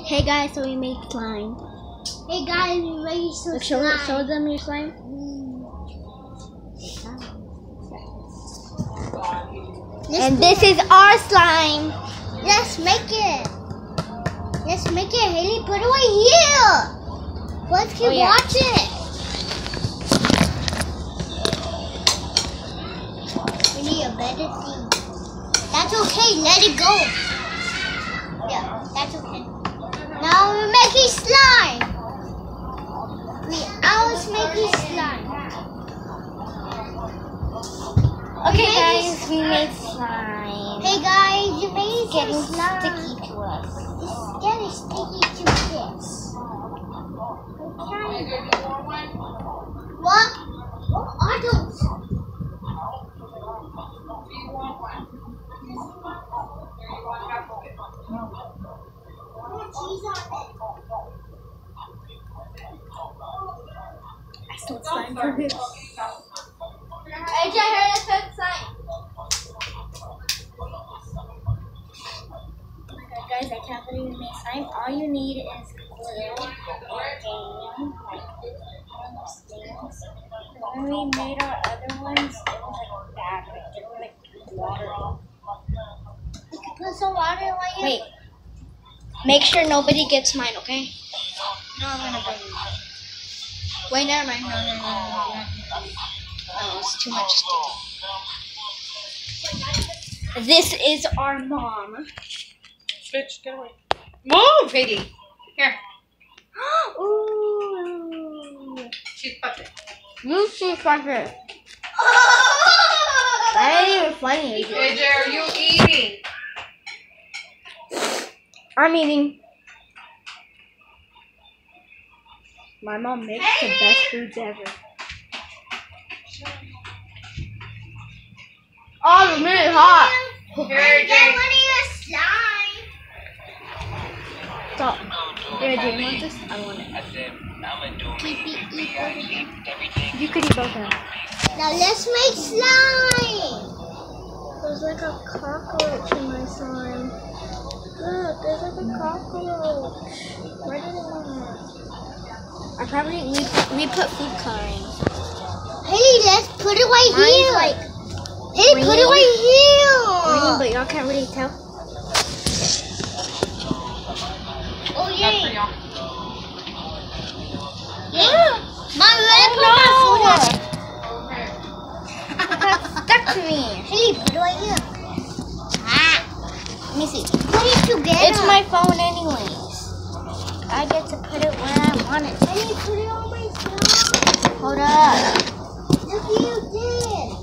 Hey guys, so we made slime. Hey guys, we made some Show slime. them your slime. And this is our slime. Let's make it. Let's make it. Haley, put it right here. Let's keep watching. We need a better thing. That's okay. Let it go. Yeah, that's okay. Now we're making slime. I was making slime. Okay, guys, we made slime. Hey guys, you made Getting slime. sticky to us. It's getting sticky to this. Okay. What? What are those? Cheese on it. I stole slime from him. AJ heard us said slime. Guys, I can't believe we made slime. All you need is glue and game, like those things. When we made our other ones, it was like bad. Like, they were like watery. Put some water in my Wait. Make sure nobody gets mine, okay? No, I'm gonna bring it. Wait, never mind. No. Oh, it's too much sticky. This is our mom. Bitch, get away. Move, Haley. Here. Ooh. She's puppet. You see fucker. That ain't even funny. AJ, are you eating? I'm eating. My mom makes the best foods ever. Oh, it's really hot. Here, AJ. Stop. Here, do you want this? I want it. You could eat both of them. Now let's make slime. There's like a cockroach in my slime. Look, there's like a cockroach. Where did it go? I probably we put food coloring. Haley, let's put it right Mine's here. like Haley, put it right green, here. but y'all can't really tell. Oh Not for yeah. y'all. Yeah. Mom, let me put my food on. It got stuck to me. Haley, put it right here. Let me see. Put it together. It's my phone anyways. I get to put it where I want it. Haley, put it on my slime. Hold up. Look what you did.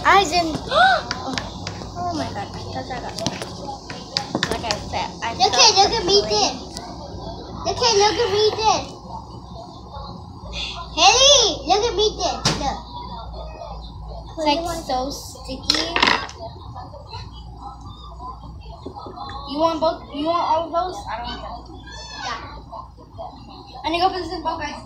I didn't. Oh my god. That's I got. Like I said, Look at me this. Look at me this. Haley, look at me this. Look. It's like so sticky. You want both? You want all of those? I don't want them. Yeah. I need to go put this in both, guys.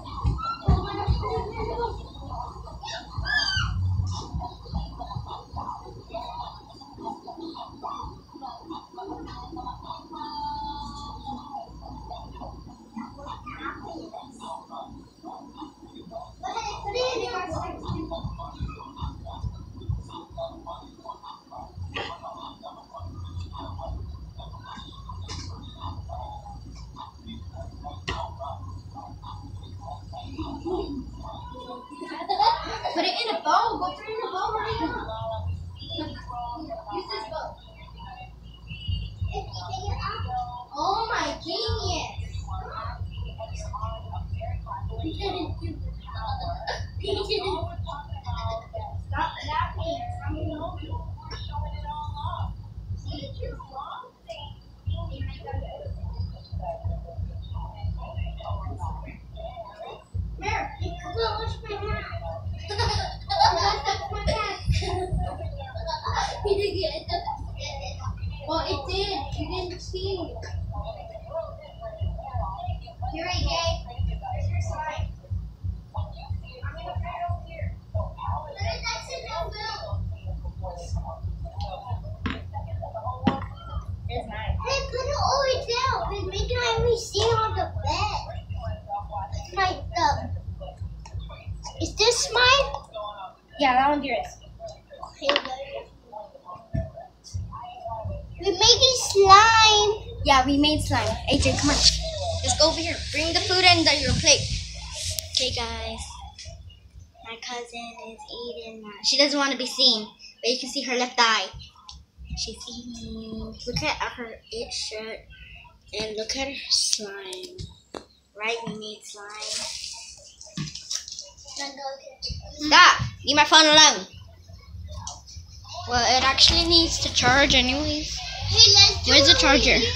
Put it in your slime. Put it in a bowl. Go put it in a bowl right now. Use this bowl. Oh my genius. Stop laughing. Yeah, that one's yours. We're making slime. Yeah, we made slime. AJ, come on. Let's go over here. Bring the food and your plate. Okay, guys. My cousin is eating. She doesn't want to be seen, but you can see her left eye. She's eating. Look at her shirt. And look at her slime. Right? We made slime. Stop! Leave my phone alone. Well, it actually needs to charge anyways. Hey, let's do Where's the it charger? here.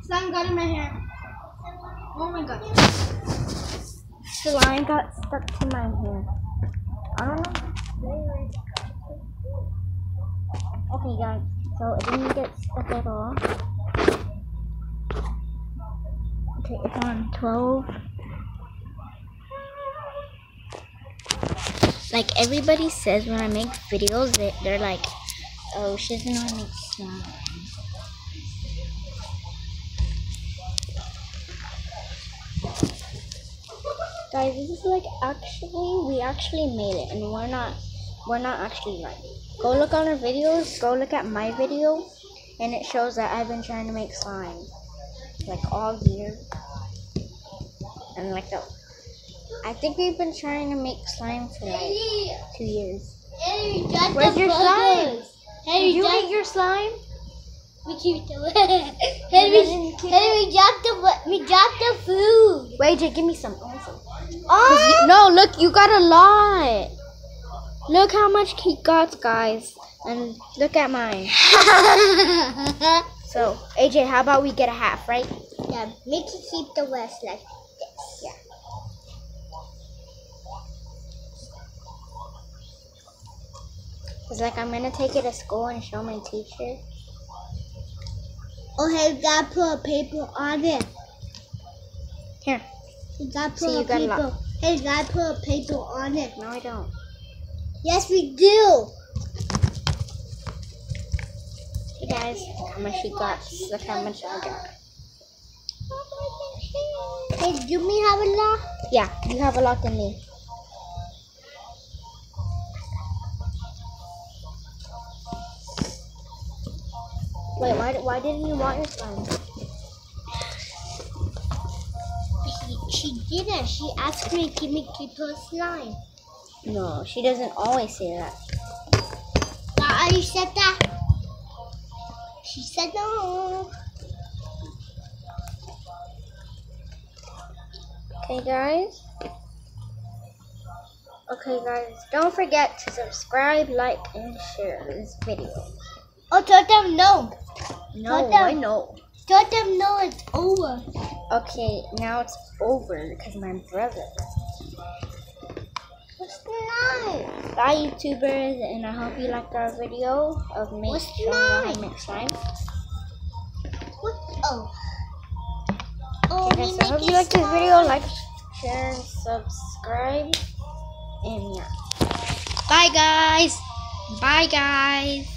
Slime got in my hair. Oh my god. Slime got stuck to my hair. I don't know. Okay guys, so it didn't get stuck at all. Okay, it's on 12. Like everybody says when I make videos, they're like, oh, she doesn't know how to make slime. Guys, this is like we actually made it, and we're not actually lying. Go look on our videos, go look at my video, and it shows that I've been trying to make slime like all year. And like I think we've been trying to make slime for like 2 years. Hey, got Where's the your slime? burgers. Hey, Did you eat your slime? We keep the hey, we dropped the food. Wait, Jay, give me some. Oh! No, look, you got a lot. Look how much he got, guys. And look at mine. So, AJ, how about we get a half, right? Yeah, make it keep the rest like this. Yeah. It's like I'm going to take it to school and show my teacher. Oh, hey, you gotta put a paper on it. Here. You gotta See, put you a got a lot. paper. Hey, you gotta put a paper on it. No, I don't. Yes, we do. Hey, guys. How much he got. Look how much I got. Hey, do me have a lot? Yeah, you have a lot than me. Wait, why didn't you want your slime? She didn't. She asked me, can we keep her slime? No, she doesn't always say that. But I said that. She said no. Okay, guys. Okay, guys. Don't forget to subscribe, like, and share this video. Oh, tell them no. No, Tell I them. know. Tell them no, it's over. Okay, now it's over because my brother. What's the Bye, YouTubers, and I hope you liked our video of me What's showing you how to nine? make slime. What? Oh. Oh, Okay, guys, so I hope you liked this video. Like, share, and subscribe. And yeah. Bye, guys. Bye, guys.